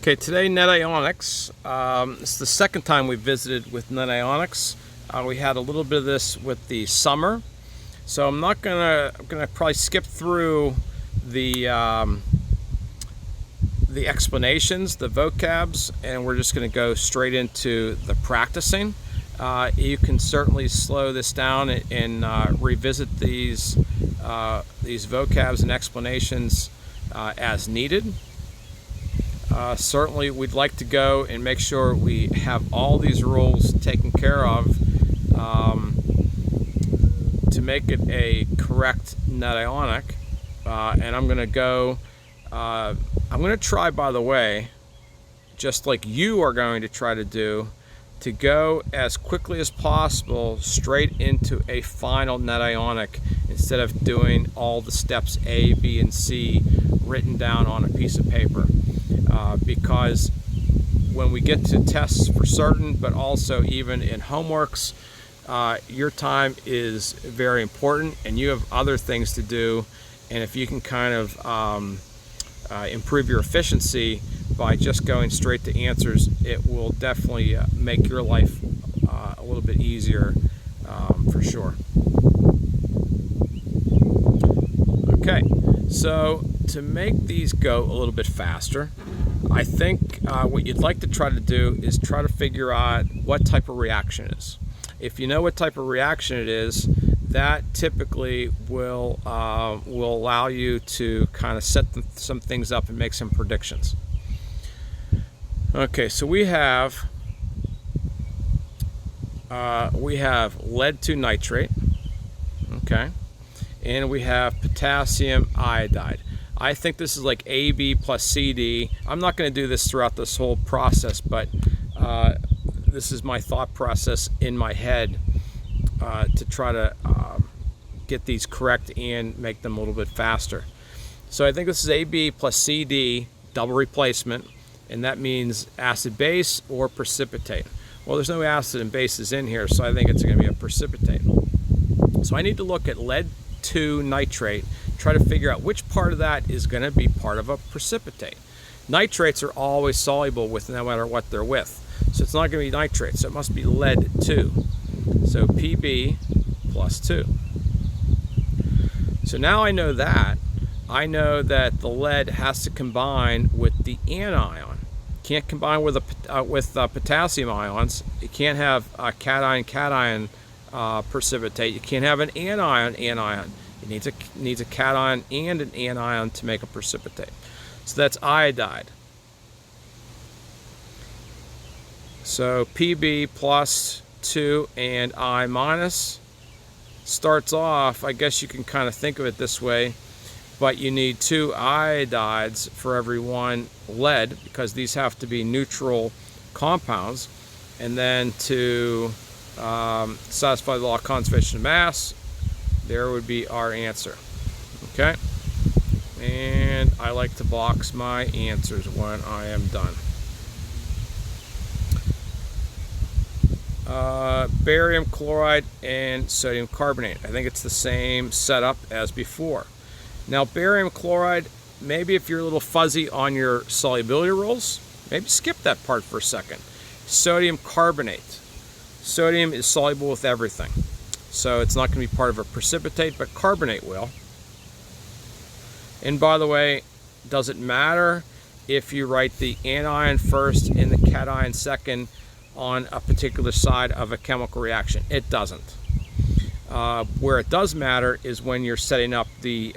Okay, today Net Ionics. It's the second time we visited with Net Ionics. We had a little bit of this with the summer, so I'm gonna probably skip through the explanations, the vocabs, and we're just gonna go straight into the practicing. You can certainly slow this down and revisit these vocabs and explanations as needed. Certainly we'd like to go and make sure we have all these rules taken care of to make it a correct net ionic. And I'm going to try, by the way, just like you are going to try to do, to go as quickly as possible straight into a final net ionic instead of doing all the steps A, B, and C written down on a piece of paper. Because when we get to tests for certain, but also even in homeworks, your time is very important and you have other things to do. And if you can kind of improve your efficiency by just going straight to answers, it will definitely make your life a little bit easier for sure. Okay, so to make these go a little bit faster, I think what you'd like to try to do is try to figure out what type of reaction it is. If you know what type of reaction it is, that typically will allow you to kind of set some things up and make some predictions. Okay, so we have lead to nitrate, okay, and we have potassium iodide. I think this is like AB plus CD. I'm not going to do this throughout this whole process, but this is my thought process in my head to try to get these correct and make them a little bit faster. So I think this is AB plus CD, double replacement, and that means acid base or precipitate. Well, there's no acid and bases in here, so I think it's going to be a precipitate. So I need to look at lead 2 nitrate, try to figure out which part of that is going to be part of a precipitate. Nitrates are always soluble with no matter what they're with, so it's not going to be nitrate, so it must be lead 2. So Pb plus 2. So now I know that the lead has to combine with the anion. Can't combine with potassium ions. You can't have a cation precipitate. You can't have an anion. It needs a cation and an anion to make a precipitate. So that's iodide. So Pb plus 2 and I minus starts off, I guess you can kind of think of it this way, but you need 2 iodides for every 1 lead because these have to be neutral compounds. And then to satisfy the law of conservation of mass, there would be our answer. Okay, and I like to box my answers when I am done. Barium chloride and sodium carbonate. I think it's the same setup as before. Now barium chloride, maybe if you're a little fuzzy on your solubility rules, maybe skip that part for a second. Sodium carbonate. Sodium is soluble with everything, so it's not going to be part of a precipitate, but carbonate will. And by the way, does it matter if you write the anion first and the cation second on a particular side of a chemical reaction? It doesn't. Where it does matter is when you're setting up the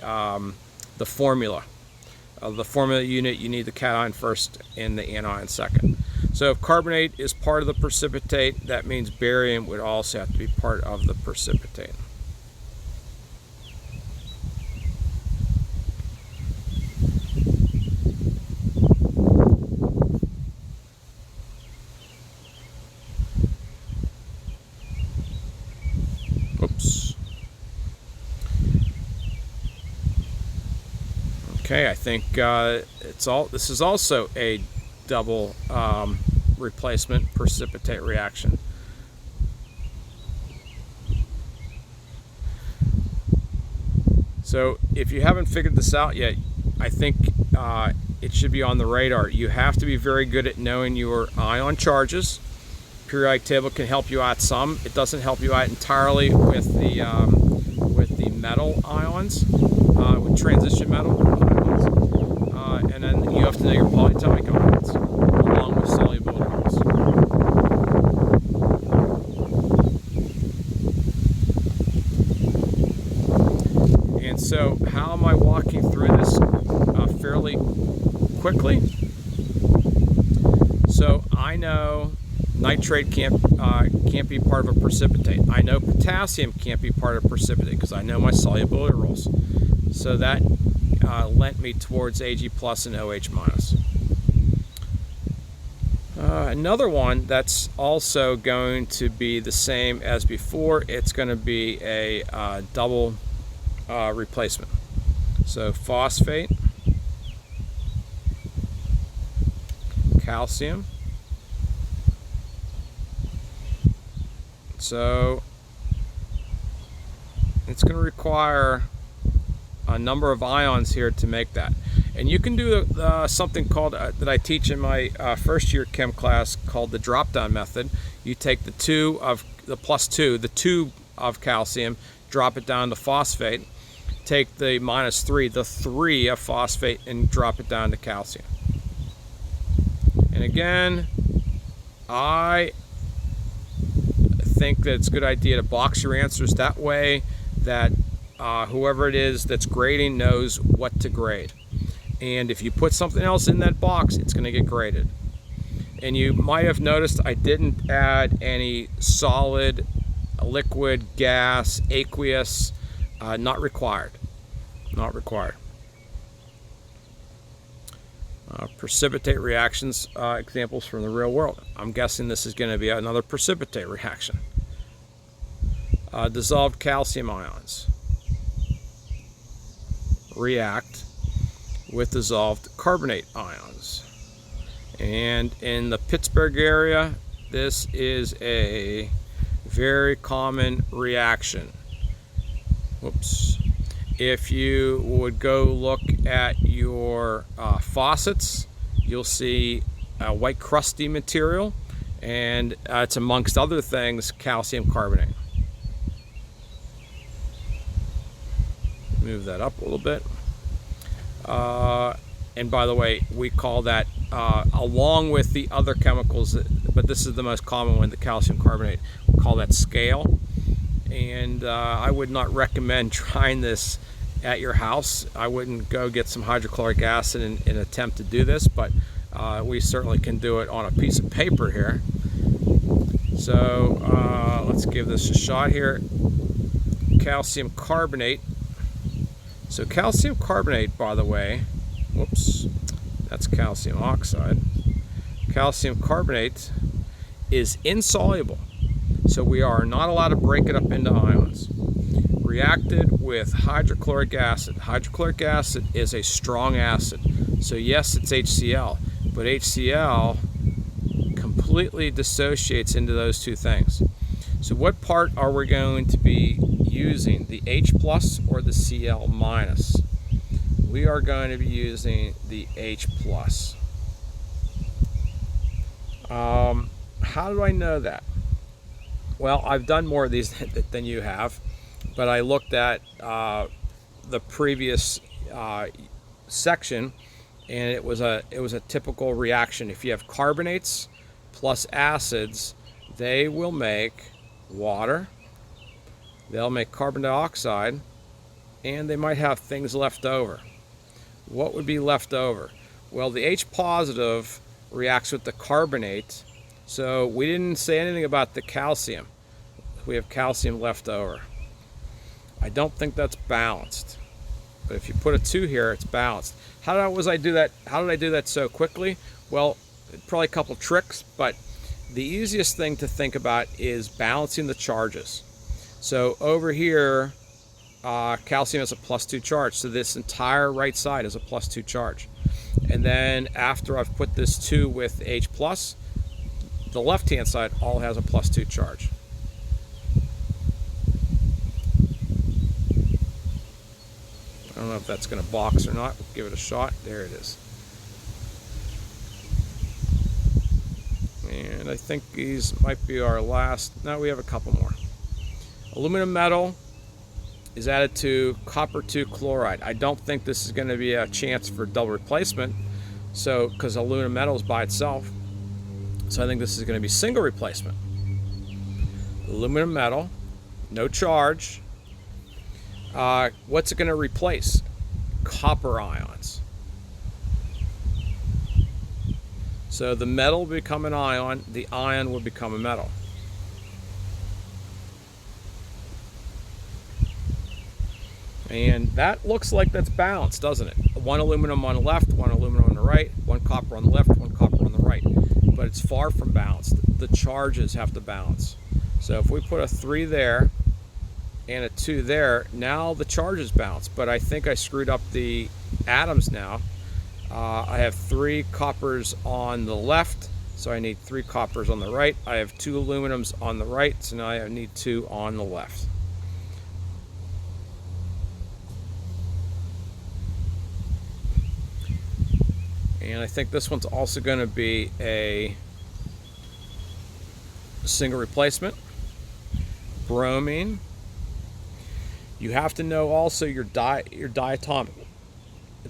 formula. The formula unit, you need the cation first and the anion second. So if carbonate is part of the precipitate, that means barium would also have to be part of the precipitate. Oops. Okay, I think this is also a double replacement precipitate reaction. So if you haven't figured this out yet, I think it should be on the radar. You have to be very good at knowing your ion charges. Periodic table can help you out some. It doesn't help you out entirely with the metal ions, with transition metal ions. And then you have to know your polyatomic ions, along with solubility rules. And so, how am I walking through this fairly quickly? So I know nitrate can't be part of a precipitate. I know potassium can't be part of precipitate because I know my solubility rules. So that lent me towards Ag plus and OH minus. Another one that's also going to be the same as before, it's going to be a double replacement. So phosphate, calcium. So it's going to require a number of ions here to make that. And you can do something called that I teach in my first year chem class called the drop down method. You take the two of the 2 of calcium, drop it down to phosphate, take the -3, the 3 of phosphate, and drop it down to calcium. And again, I think that it's a good idea to box your answers that way that whoever it is that's grading knows what to grade. And if you put something else in that box, it's going to get graded. And you might have noticed I didn't add any solid, liquid, gas, aqueous, not required. Not required. Precipitate reactions, examples from the real world. I'm guessing this is going to be another precipitate reaction. Dissolved calcium ions react with dissolved carbonate ions. And in the Pittsburgh area, this is a very common reaction. Whoops. If you would go look at your faucets, you'll see a white crusty material, and it's amongst other things calcium carbonate. Move that up a little bit. And by the way, we call that, along with the other chemicals, but this is the most common one, the calcium carbonate, we call that scale. And I would not recommend trying this at your house. I wouldn't go get some hydrochloric acid and attempt to do this, but we certainly can do it on a piece of paper here. So let's give this a shot here. Calcium carbonate. So calcium carbonate, by the way, whoops, that's calcium oxide. Calcium carbonate is insoluble, so we are not allowed to break it up into ions. Reacted with hydrochloric acid. Hydrochloric acid is a strong acid. So yes, it's HCl, but HCl completely dissociates into those two things. So what part are we going to be using, the H plus or the Cl minus? We are going to be using the H plus. How do I know that? Well, I've done more of these than you have, but I looked at the previous section, and it was a typical reaction. If you have carbonates plus acids, they will make water, they'll make carbon dioxide, and they might have things left over. What would be left over? Well, the H positive reacts with the carbonate, so we didn't say anything about the calcium. We have calcium left over. I don't think that's balanced, but if you put a 2 here, it's balanced. How did I do that so quickly? Well, probably a couple tricks, but the easiest thing to think about is balancing the charges. So over here, calcium has a +2 charge, so this entire right side is a +2 charge. And then after I've put this 2 with H plus, the left-hand side all has a +2 charge. I don't know if that's going to box or not. We'll give it a shot. There it is. think these might be our last. No, we have a couple more. Aluminum metal is added to copper 2 chloride. I don't think this is going to be a chance for double replacement, so because aluminum metal is by itself. So I think this is going to be single replacement. Aluminum metal, no charge. What's it going to replace? Copper ions. So the metal will become an ion, the ion will become a metal. And that looks like that's balanced, doesn't it? One aluminum on the left, one aluminum on the right, one copper on the left, one copper on the right. But it's far from balanced. The charges have to balance. So if we put a 3 there and a 2 there, now the charges balance. But I think I screwed up the atoms now. I have 3 coppers on the left, so I need 3 coppers on the right. I have 2 aluminums on the right, so now I need 2 on the left. And I think this one's also going to be a single replacement. Bromine. You have to know also your diatomic.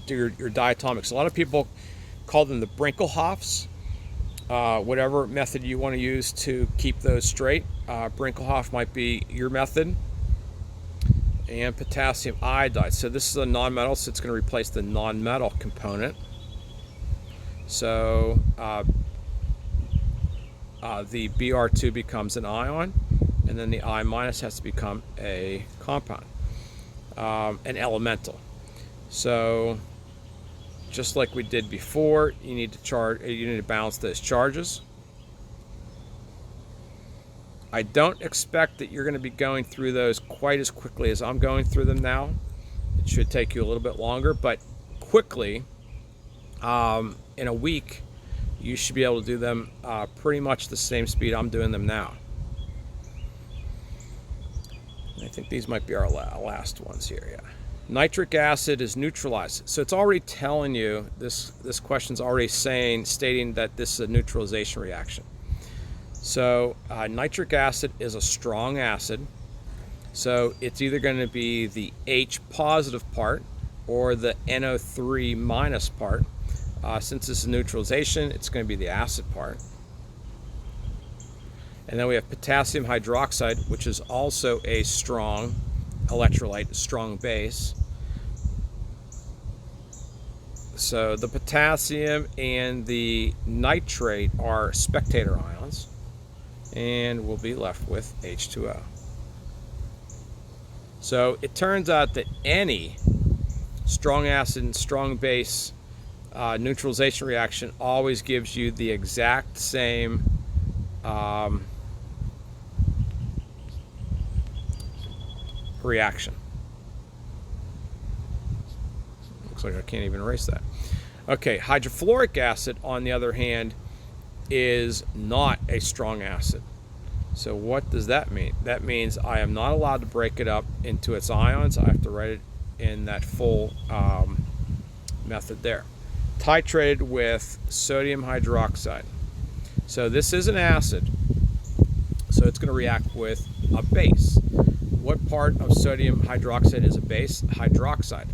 Your diatomics. A lot of people call them the Brinkelhoffs. Whatever method you want to use to keep those straight. Brinkelhoff might be your method. And potassium iodide. So this is a non-metal, so it's going to replace the non-metal component. So the Br2 becomes an ion, and then the I- has to become a compound, an elemental. So just like we did before, you need to balance those charges. I don't expect that you're going to be going through those quite as quickly as I'm going through them now. It should take you a little bit longer, but quickly. In a week, you should be able to do them pretty much the same speed I'm doing them now. And I think these might be our last ones here. Yeah. Nitric acid is neutralized. So it's already telling you, this question's already stating that this is a neutralization reaction. So nitric acid is a strong acid. So it's either going to be the H positive part or the NO3 minus part. Since this is neutralization, it's going to be the acid part. And then we have potassium hydroxide, which is also a strong electrolyte, strong base. So the potassium and the nitrate are spectator ions, and we'll be left with H2O. So it turns out that any strong acid and strong base neutralization reaction always gives you the exact same reaction. Looks like I can't even erase that. Okay, hydrofluoric acid, on the other hand, is not a strong acid. So what does that mean? That means I am not allowed to break it up into its ions. I have to write it in that full method there. Titrated with sodium hydroxide. So this is an acid, so it's going to react with a base. What part of sodium hydroxide is a base? Hydroxide.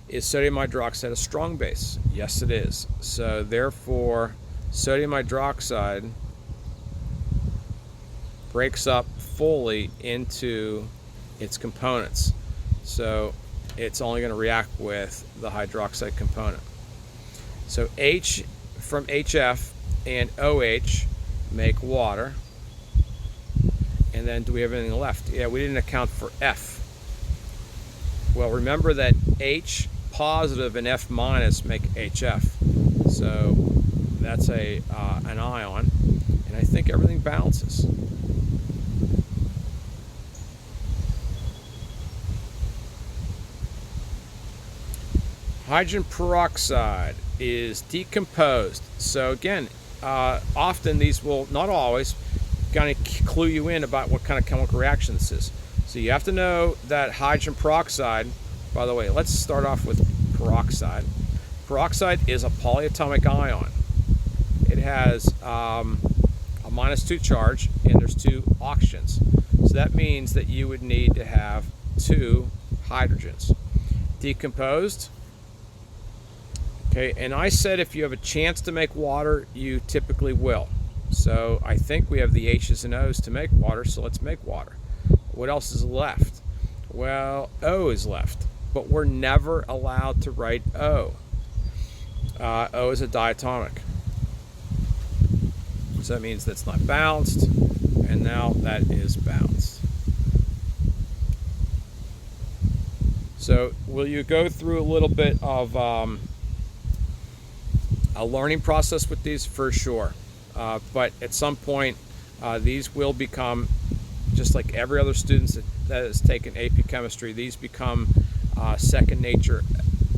Is sodium hydroxide a strong base? Yes, it is. So therefore, sodium hydroxide breaks up fully into its components. So it's only going to react with the hydroxide component. So H from HF and OH make water. And then do we have anything left? Yeah, we didn't account for F. Well, remember that H positive and F minus make HF. So that's an ion. And I think everything balances. Hydrogen peroxide is decomposed. So again, often these will, not always, kind of clue you in about what kind of chemical reaction this is. So you have to know that hydrogen peroxide, by the way, let's start off with peroxide. Peroxide is a polyatomic ion. It has a -2 charge, and there's 2 oxygens. So that means that you would need to have 2 hydrogens. Decomposed. Okay, and I said if you have a chance to make water, you typically will. So I think we have the H's and O's to make water, so let's make water. What else is left? Well, O is left, but we're never allowed to write O. O is a diatomic. So that means that's not balanced, and now that is balanced. So will you go through a little bit of a learning process with these? For sure. But at some point, these will become, just like every other student that has taken AP Chemistry, these become second nature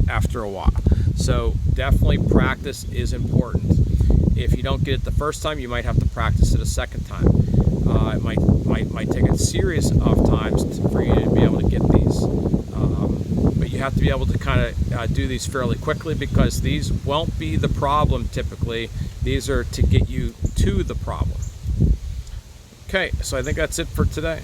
after a while. So definitely practice is important. If you don't get it the first time, you might have to practice it a second time. It might take a series of times for you to be able to get these. But you have to be able to kind of do these fairly quickly, because these won't be the problem typically. These are to get you to the problem. Okay, so I think that's it for today.